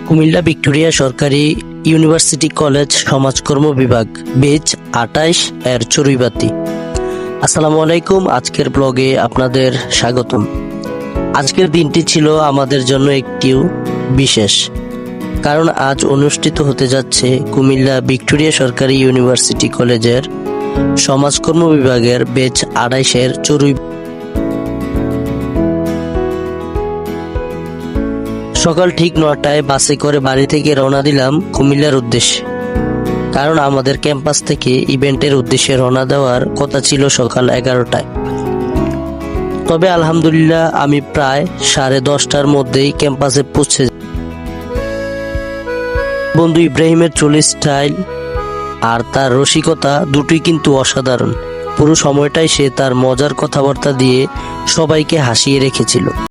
Comilla Victoria সরকারি university college সমাজকর্ম বিভাগ বেচ ২৮ এর চড়ুইবাতি। আসসালামু আলাইকুম। আজকের ব্লগে আপনাদের স্বাগতম। আজকের দিনটি ছিল আমাদের জন্য একটিও বিশেষ, কারণ আজ অনুষ্ঠিত হতে যাচ্ছে কুমিল্লা ভিক্টোরিয়া সরকারি ইউনিভার্সিটি কলেজের সমাজকর্ম বিভাগের বেচ ২৮ এর চড়ুইবাতি। সকাল ঠিক ৯টায় বাসে করে বাড়ি থেকে রওনা দিলাম কুমিল্লার উদ্দেশ্যে, কারণ আমাদের ক্যাম্পাস থেকে ইভেন্টের উদ্দেশ্যে রওনা দেওয়ার কথা ছিল সকাল 11টায়। তবে আলহামদুলিল্লাহ আমি প্রায় 10:30টার মধ্যেই ক্যাম্পাসে পৌঁছে। বন্ধু ইব্রাহিমের চুলের স্টাইল আর তার রসিকতা দুটোই কিন্তু অসাধারণ। পুরো সময়টাই সে তার মজার কথাবার্তা দিয়ে সবাইকে হাসিয়ে রেখেছিল।